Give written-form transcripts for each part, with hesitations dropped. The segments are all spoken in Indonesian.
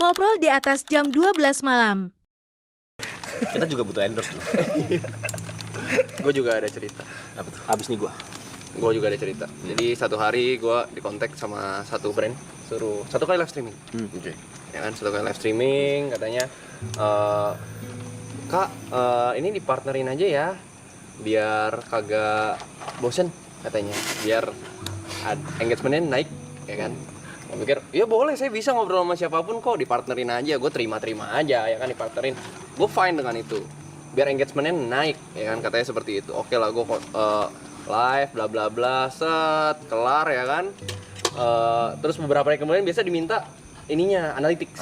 Ngobrol di atas jam 12 malam. Kita juga butuh endorse loh. Gue juga ada cerita. Apa tuh? Abis nih Gue juga ada cerita. Jadi satu hari gue dikontak sama satu brand, suruh satu kali live streaming. Oke. Ya kan, satu kali live streaming katanya, Kak, ini dipartnerin aja ya, biar kagak bosen katanya, biar engagementnya naik, ya kan. Gue pikir, ya boleh, saya bisa ngobrol sama siapapun kok, dipartnerin aja, gue terima-terima aja, ya kan, dipartnerin. Gue fine dengan itu, biar engagementnya naik, ya kan, katanya seperti itu. Oke lah, gue live, bla bla bla, set, kelar, ya kan. Terus beberapa hari kemudian biasa diminta ininya, analytics,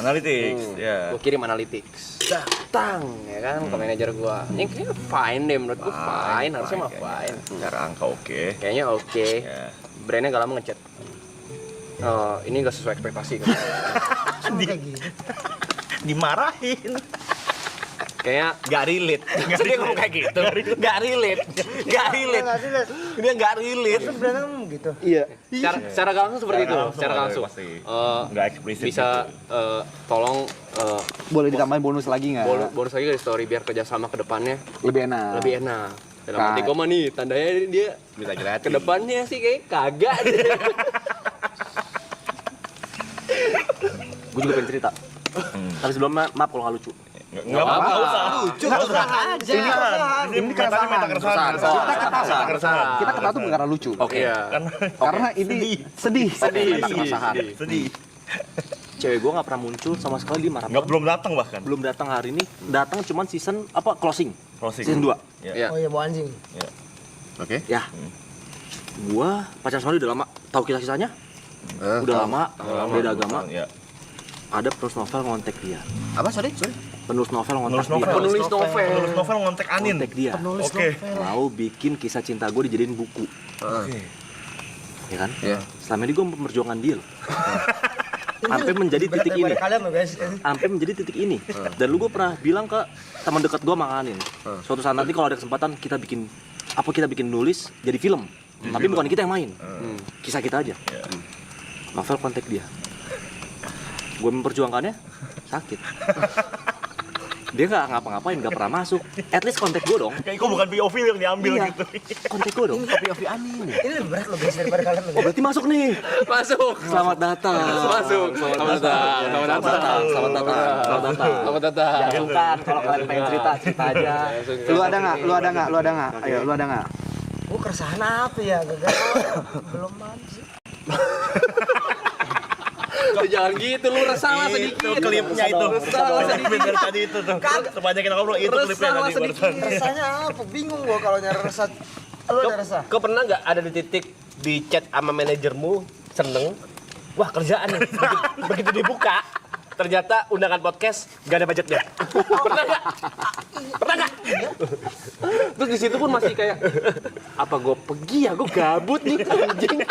ya. Gue kirim analytics, datang, ya kan, ke manajer gue. Ini kayaknya fine deh, menurut gue fine, harusnya mah fine. Secara angka oke. Kayaknya oke. Ya. Brandnya gak lama ngechat. Ini gak sesuai ekspektasi kan. Dimarahin. Kayaknya Gak relate. dia ngomong kayak gitu. Gak relate. Dia gak relate. Sebenarnya gitu. Iya. Secara gak langsung seperti itu. Secara gak langsung. Pasti. Eh, Nggak eksplisit bisa gitu. tolong Boleh ditambahin bonus lagi nggak? bonus lagi dari story biar kerjasama ke depannya Lebih enak. lebih enak. Dalam arti koma nih, tandanya dia Bisa gratis. ke depannya sih kayak kagak deh. Gue juga pengen cerita. Tapi sebelumnya maaf kalau nggak lucu. Nggak apa-apa. Lucu aja. Ini keresahan. Keresahan. Kita ketawa tuh bukan karena lucu. Oke. Iya. Karena ini sedih. Sedih. Cewek gue nggak pernah muncul sama sekali di maraton. Belum datang bahkan. Belum datang hari ini. Datang cuman season closing. Closing. Season 2. Iya. Oh iya, bawa anjing. Oke. Ya. Gua pacaran sama dia udah lama. Tahu kisah-kisahnya? Udah lama. Beda agama. Ya. Ada penulis novel ngontek dia. Apa sorry? Penulis novel ngontek Penulis novel. dia. Penulis novel. Penulis novel ngontek Anin. Ngontek dia. Oke. Mau bikin kisah cinta gue dijadiin buku. Oke. Ya kan? Iya. Selama ini gue memperjuangkan dia loh. Sampai menjadi titik ini. Kalian loh guys. Sampai menjadi titik ini. Dan lu gue pernah bilang ke teman dekat gue Manganin. Suatu saat nanti kalau ada kesempatan kita bikin nulis jadi film. Tapi bukan kita yang main. Kisah kita aja. Novel kontak dia. Gue memperjuangkannya sakit. Dia nggak ngapa-ngapain, nggak pernah masuk. At least kontak gue dong. Kayak kok bukan POV yang diambil Iya, gitu. kontak gue dong. POV Anin. Ini lebih berat loh guys daripada kalian loh. Oh berarti masuk nih. Masuk. Selamat datang. Masuk. Selamat datang. Selamat datang. Selamat datang. Selamat datang. Selamat datang. Jangan sungkan kalau kalian pengen cerita aja. Lu ada nggak? Ayo, lu ada nggak? Gue keresahan apa ya? Gagal. Belum ada sih. Lu jangan gitu, lu resah lah sedikit. Klipnya itu. Klip dari tadi itu tuh. Sepanjang kita ngobrol itu klipnya Resah lah tadi sedikit. barusan. Resahnya apa? Bingung gue kalau nyari resah. Lo ada resah? Kau pernah nggak ada di titik di chat sama manajermu seneng? Wah kerjaan nih. Begitu dibuka, ternyata undangan podcast nggak ada budgetnya. Pernah nggak? Pernah nggak? Terus di situ pun masih kayak apa gue pergi ya, gue gabut nih anjing.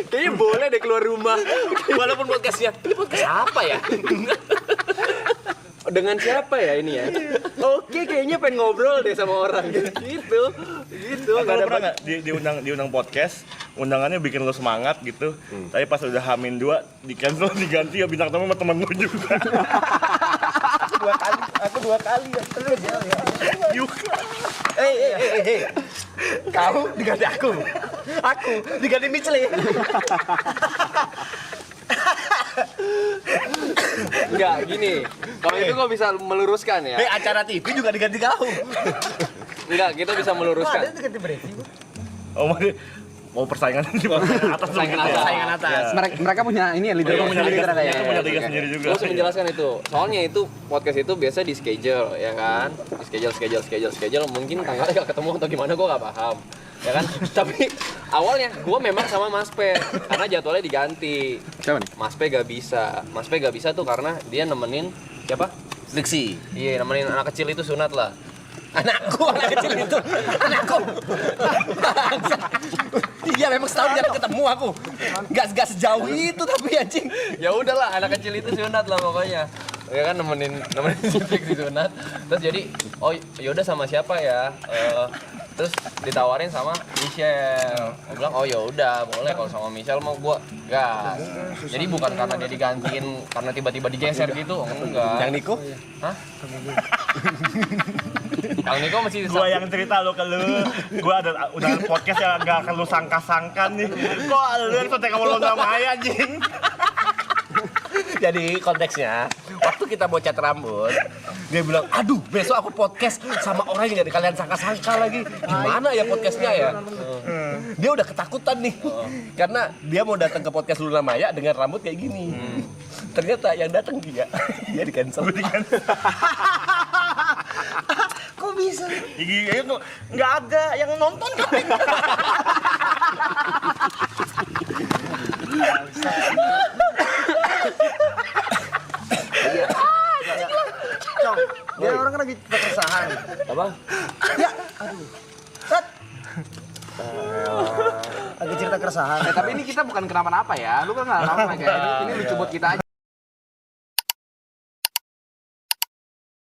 Kayaknya boleh deh keluar rumah. Walaupun podcastnya, ini podcast apa ya? Dengan siapa ya ini ya? Oke, kayaknya pengen ngobrol deh sama orang gitu. Atau Nggak lu ada pernah nggak diundang podcast, undangannya bikin lu semangat gitu, tapi pas udah H-2 di cancel diganti ya bintang tamu sama temen lu juga. Aku dua kali ya. Lu jauh ya. Juga. Hei. Kau diganti aku diganti Michelin. Enggak, gini. Kalau itu gue bisa meluruskan ya. Acara TV juga diganti kau. Enggak, kita bisa Ada meluruskan. ganti briefing. Oh mau persaingan di atas lu gitu ya? Saingan atas. Mereka punya ini ya leader Punya liga sendiri sendiri, punya liga sendiri juga. Gue harus menjelaskan itu. Soalnya itu podcast itu biasa di schedule, ya kan? Di schedule. Mungkin tanggalnya gak ketemu atau gimana, gue gak paham. Ya kan? Tapi awalnya gue memang sama Mas P, karena jadwalnya diganti. Siapa nih? Mas P gak bisa. Mas P gak bisa tuh karena dia nemenin siapa? Diksi. Iya, nemenin anak kecil itu sunat lah. Anak kecil itu. Anakku. Iya memang setahun jarang ketemu aku. Gak sejauh itu tapi anjing. Ya udahlah, anak kecil itu sunat lah pokoknya. Ya kan nemenin si Fix di sunat. Terus jadi, oh yaudah sama siapa ya? Terus ditawarin sama Michelle. Gue bilang, oh ya udah boleh kalau sama Michelle mau gue gas. Jadi bukan karena dia digantiin karena tiba-tiba digeser gitu, enggak. Yang Niko? Hah? Yang Niko masih Gua yang cerita lo ke lu. Gua ada udah podcast yang gak akan lu sangka-sangkan nih. Kok lu yang kontak sama Luna Maya anjing? Jadi konteksnya, waktu kita mau cat rambut, dia bilang, aduh besok aku podcast sama orang yang gak kalian sangka-sangka lagi. Gimana ya podcastnya ya? Dia udah ketakutan nih, karena dia mau datang ke podcast Luna Maya dengan rambut kayak gini. Ternyata yang datang dia di cancel. Kok bisa? Iya, nggak ada yang nonton kan? Cong, dia orang kan lagi keresahan. Apa? Ya, aduh. Set. Lagi cerita keresahan. Tapi ini kita bukan kenapa-napa ya. Lu kan nggak apa-apa kayak ini lucu buat kita aja.